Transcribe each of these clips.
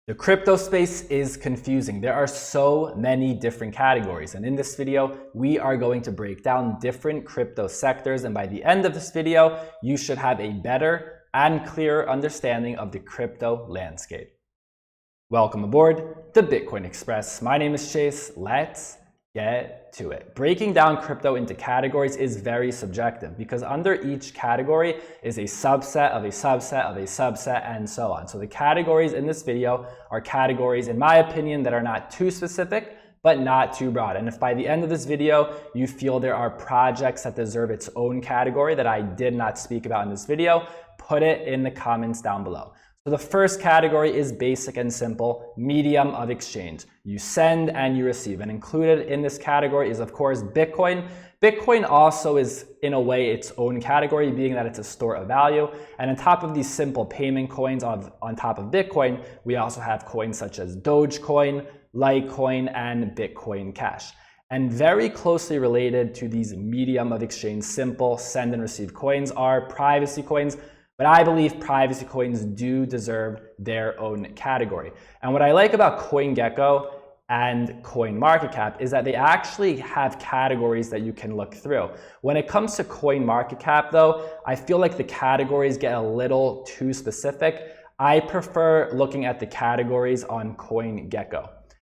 The crypto space is confusing. There are so many different categories, and in this video, we are going to break down different crypto sectors, and by the end of this video, you should have a better and clearer understanding of the crypto landscape. Welcome aboard the Bitcoin Express. My name is Chase. Let's get to it. Breaking down crypto into categories is very subjective because under each category is a subset of a subset of a subset and so on. So the categories in this video are categories, in my opinion, that are not too specific but not too broad. And if by the end of this video you feel there are projects that deserve its own category that I did not speak about in this video, put it in the comments down below. So the first category is basic and simple, medium of exchange. You send and you receive. And included in this category is, of course, Bitcoin. Bitcoin also is, in a way, its own category, being that it's a store of value. And on top of these simple payment coins on top of Bitcoin, we also have coins such as Dogecoin, Litecoin, and Bitcoin Cash. And very closely related to these medium of exchange, simple send and receive coins are privacy coins. But I believe privacy coins do deserve their own category. And what I like about CoinGecko and CoinMarketCap is that they actually have categories that you can look through. When it comes to CoinMarketCap, though, I feel like the categories get a little too specific. I prefer looking at the categories on CoinGecko.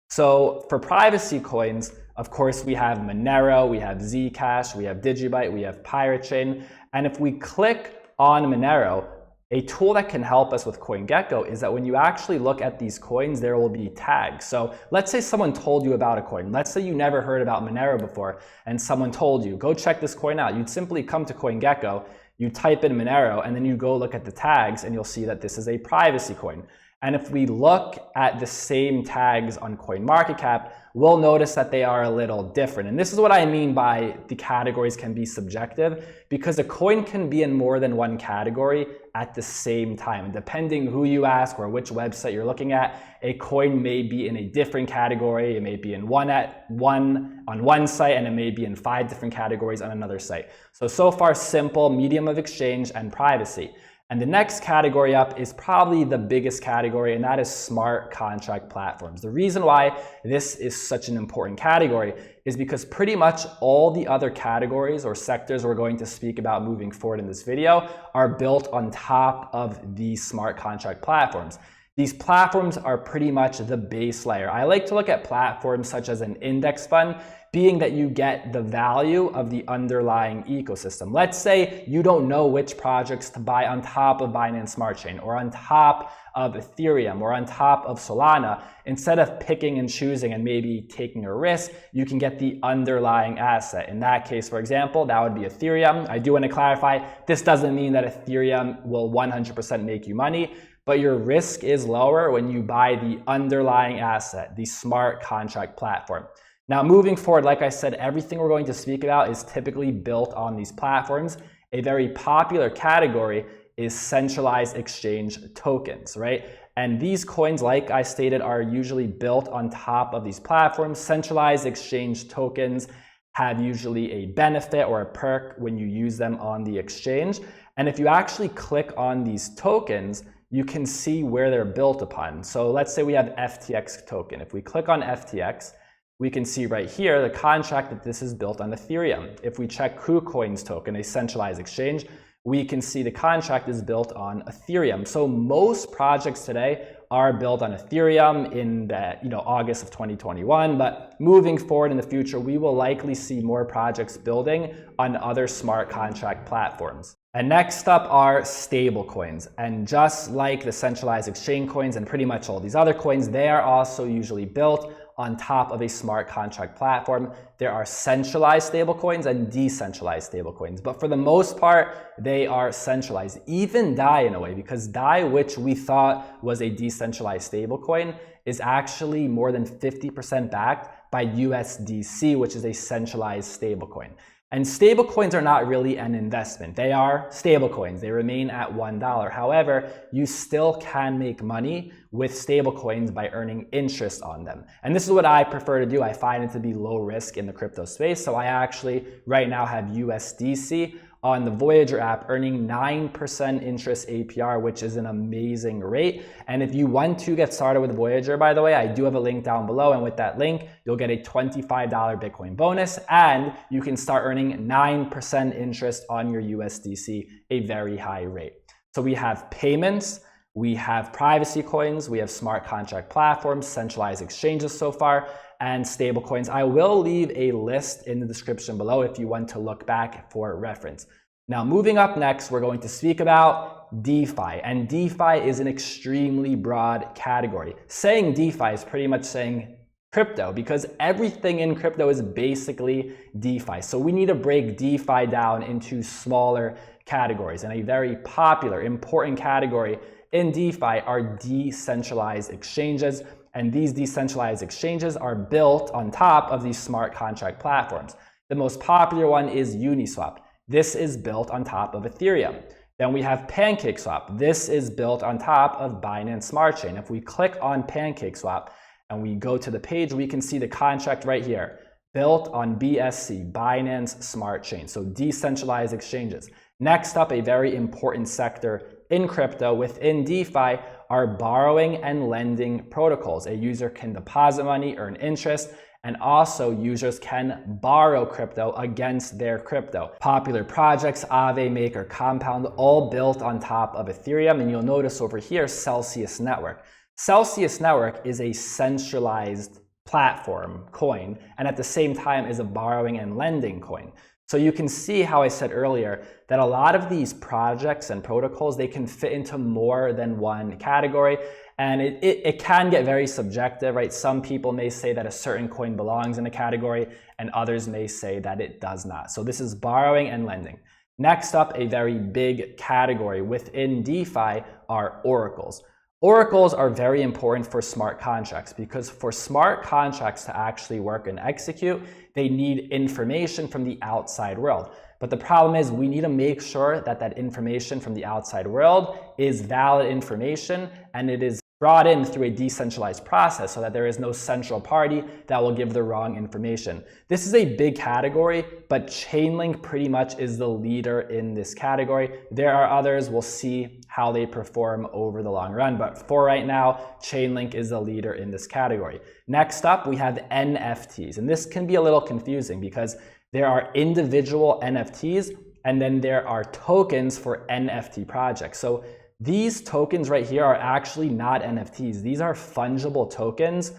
So for privacy coins, of course, we have Monero, we have Zcash, we have Digibyte, we have Pirate Chain. And if we click on Monero, a tool that can help us with CoinGecko is that when you actually look at these coins, there will be tags. So let's say someone told you about a coin. Let's say you never heard about Monero before and someone told you, go check this coin out. You'd simply come to CoinGecko, you type in Monero, and then you go look at the tags and you'll see that this is a privacy coin. And if we look at the same tags on CoinMarketCap, we'll notice that they are a little different. And this is what I mean by the categories can be subjective, because a coin can be in more than one category at the same time. And depending who you ask or which website you're looking at, a coin may be in a different category. It may be in on one site, and it may be in 5 different categories on another site. So far, simple, medium of exchange, and privacy. And the next category up is probably the biggest category, and that is smart contract platforms. The reason why this is such an important category is because pretty much all the other categories or sectors we're going to speak about moving forward in this video are built on top of these smart contract platforms. These platforms are pretty much the base layer. I like to look at platforms such as an index fund, being that you get the value of the underlying ecosystem. Let's say you don't know which projects to buy on top of Binance Smart Chain or on top of Ethereum or on top of Solana. Instead of picking and choosing and maybe taking a risk, you can get the underlying asset. In that case, for example, that would be Ethereum. I do want to clarify, this doesn't mean that Ethereum will 100% make you money, but your risk is lower when you buy the underlying asset, the smart contract platform. Now, moving forward, like I said, everything we're going to speak about is typically built on these platforms. A very popular category is centralized exchange tokens, right? And these coins, like I stated, are usually built on top of these platforms. Centralized exchange tokens have usually a benefit or a perk when you use them on the exchange. And if you actually click on these tokens, you can see where they're built upon. So let's say we have FTX token. If we click on FTX, we can see right here the contract that this is built on Ethereum. If we check KuCoin's token, a centralized exchange, we can see the contract is built on Ethereum. So most projects today are built on Ethereum in the, August of 2021, but moving forward in the future, we will likely see more projects building on other smart contract platforms. And next up are stablecoins. And just like the centralized exchange coins and pretty much all these other coins, they are also usually built on top of a smart contract platform. There are centralized stablecoins and decentralized stablecoins, but for the most part, they are centralized. Even DAI in a way, because DAI, which we thought was a decentralized stablecoin, is actually more than 50% backed by USDC, which is a centralized stablecoin. And stablecoins are not really an investment. They are stablecoins. They remain at $1. However, you still can make money with stablecoins by earning interest on them. And this is what I prefer to do. I find it to be low risk in the crypto space. So I actually right now have USDC on the Voyager app, earning 9% interest APR, which is an amazing rate. And if you want to get started with Voyager, by the way, I do have a link down below, and with that link, you'll get a $25 Bitcoin bonus, and you can start earning 9% interest on your USDC, a very high rate. So we have payments, we have privacy coins, we have smart contract platforms, centralized exchanges so far, and stablecoins. I will leave a list in the description below if you want to look back for reference. Now, moving up next, we're going to speak about DeFi. And DeFi is an extremely broad category. Saying DeFi is pretty much saying crypto, because everything in crypto is basically DeFi. So we need to break DeFi down into smaller categories. And a very popular, important category in DeFi are decentralized exchanges. And these decentralized exchanges are built on top of these smart contract platforms. The most popular one is Uniswap. This is built on top of Ethereum. Then we have PancakeSwap. This is built on top of Binance Smart Chain. If we click on PancakeSwap and we go to the page, we can see the contract right here, built on BSC, Binance Smart Chain. So decentralized exchanges. Next up, a very important sector in crypto within DeFi are borrowing and lending protocols. A user can deposit money, earn interest, and also users can borrow crypto against their crypto. Popular projects, Aave, Maker, Compound, all built on top of Ethereum. And you'll notice over here, Celsius Network. Celsius Network is a centralized platform coin, and at the same time is a borrowing and lending coin. So you can see how I said earlier that a lot of these projects and protocols, they can fit into more than one category, and it can get very subjective, right? Some people may say that a certain coin belongs in a category, and others may say that it does not. So this is borrowing and lending. Next up, a very big category within DeFi are oracles. Oracles are very important for smart contracts because for smart contracts to actually work and execute, they need information from the outside world. But the problem is we need to make sure that that information from the outside world is valid information and it is brought in through a decentralized process so that there is no central party that will give the wrong information. This is a big category, but Chainlink pretty much is the leader in this category. There are others, we'll see how they perform over the long run, but for right now, Chainlink is the leader in this category. Next up, we have NFTs, and this can be a little confusing because there are individual NFTs and then there are tokens for NFT projects. So these tokens right here are actually not NFTs. These are fungible tokens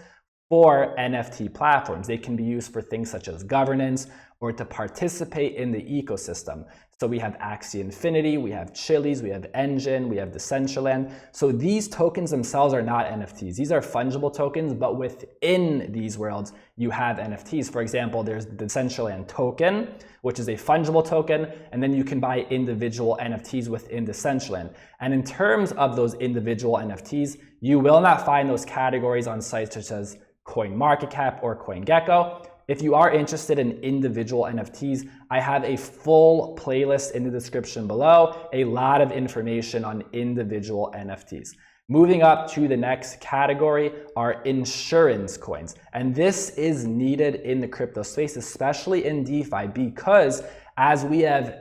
for NFT platforms. They can be used for things such as governance or to participate in the ecosystem. So we have Axie Infinity, we have Chiliz, we have Engine, we have Decentraland. So these tokens themselves are not NFTs. These are fungible tokens, but within these worlds, you have NFTs. For example, there's the Decentraland token, which is a fungible token, and then you can buy individual NFTs within Decentraland. And in terms of those individual NFTs, you will not find those categories on sites such as CoinMarketCap or CoinGecko. If you are interested in individual NFTs, I have a full playlist in the description below, a lot of information on individual NFTs. Moving up to the next category are insurance coins. And this is needed in the crypto space, especially in DeFi, because as we have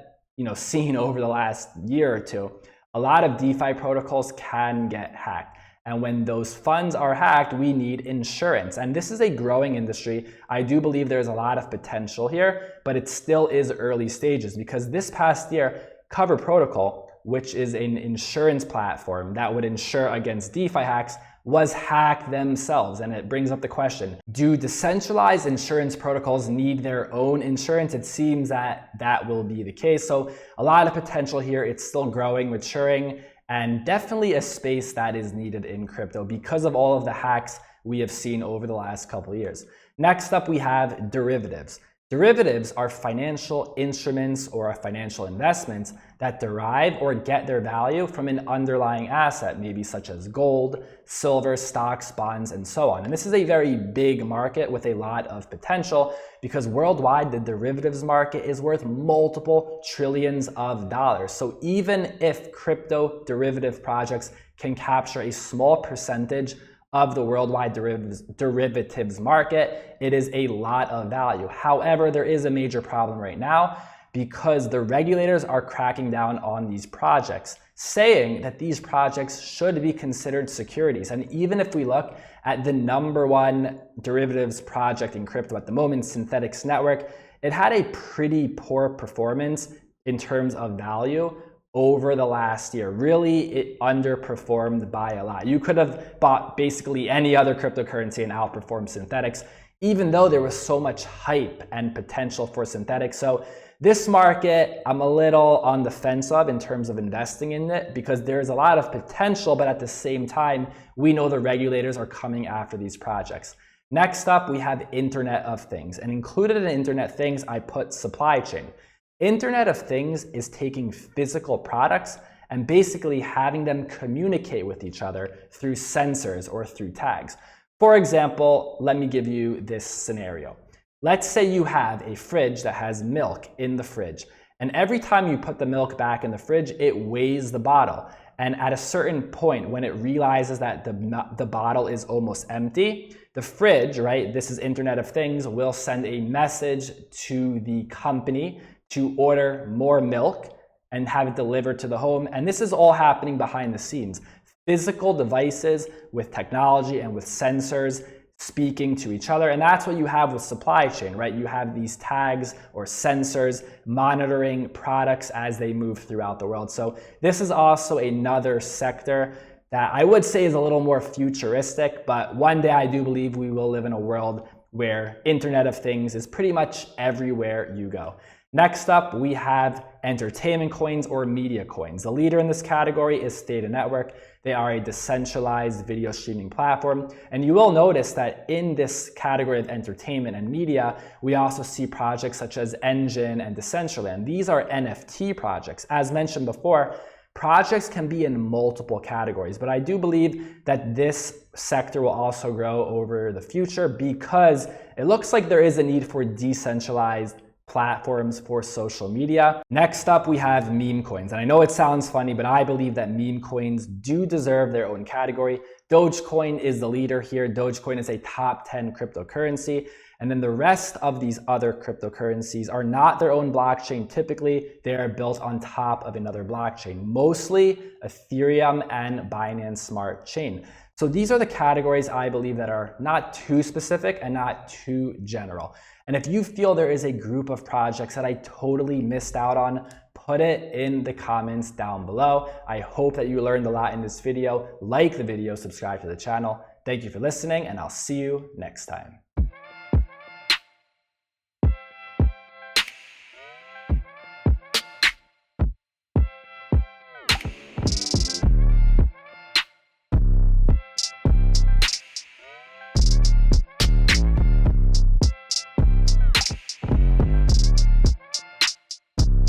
seen over the last year or two, a lot of DeFi protocols can get hacked. And when those funds are hacked, we need insurance. And this is a growing industry. I do believe there's a lot of potential here, but it still is early stages because this past year, Cover Protocol, which is an insurance platform that would insure against DeFi hacks, was hacked themselves. And it brings up the question, do decentralized insurance protocols need their own insurance? It seems that that will be the case. So a lot of potential here. It's still growing, maturing, and definitely a space that is needed in crypto because of all of the hacks we have seen over the last couple of years. Next up, we have derivatives. Derivatives are financial instruments or financial investments that derive or get their value from an underlying asset, maybe such as gold, silver, stocks, bonds, and so on. And this is a very big market with a lot of potential because worldwide, the derivatives market is worth multiple trillions of dollars. So even if crypto derivative projects can capture a small percentage of the worldwide derivatives market, it is a lot of value. However, there is a major problem right now. because the regulators are cracking down on these projects, saying that these projects should be considered securities. And even if we look at the #1 derivatives project in crypto at the moment, Synthetics Network, it had a pretty poor performance in terms of value over the last year. Really, it underperformed by a lot. You could have bought basically any other cryptocurrency and outperformed Synthetics, even though there was so much hype and potential for Synthetics. So this market, I'm a little on the fence of in terms of investing in it, because there's a lot of potential, but at the same time, we know the regulators are coming after these projects. Next up, we have Internet of Things, and included in Internet of Things, I put supply chain. Internet of Things is taking physical products and basically having them communicate with each other through sensors or through tags. For example, let me give you this scenario. Let's say you have a fridge that has milk in the fridge, and every time you put the milk back in the fridge, it weighs the bottle. And at a certain point, when it realizes that the bottle is almost empty, the fridge, right, this is Internet of Things, will send a message to the company to order more milk and have it delivered to the home. And this is all happening behind the scenes. Physical devices with technology and with sensors speaking to each other. And that's what you have with supply chain, right? You have these tags or sensors monitoring products as they move throughout the world. So this is also another sector that I would say is a little more futuristic, but one day I do believe we will live in a world where Internet of Things is pretty much everywhere you go. Next up, we have entertainment coins or media coins. The leader in this category is Theta Network. They are a decentralized video streaming platform. And you will notice that in this category of entertainment and media, we also see projects such as Engine and Decentraland. These are NFT projects. As mentioned before, projects can be in multiple categories, but I do believe that this sector will also grow over the future because it looks like there is a need for decentralized platforms for social media. Next up, we have meme coins. And I know it sounds funny, but I believe that meme coins do deserve their own category. Dogecoin is the leader here. Dogecoin is a top 10 cryptocurrency. And then the rest of these other cryptocurrencies are not their own blockchain. Typically, they are built on top of another blockchain, mostly Ethereum and Binance Smart Chain. So these are the categories I believe that are not too specific and not too general. And if you feel there is a group of projects that I totally missed out on, put it in the comments down below. I hope that you learned a lot in this video. Like the video, subscribe to the channel. Thank you for listening, and I'll see you next time.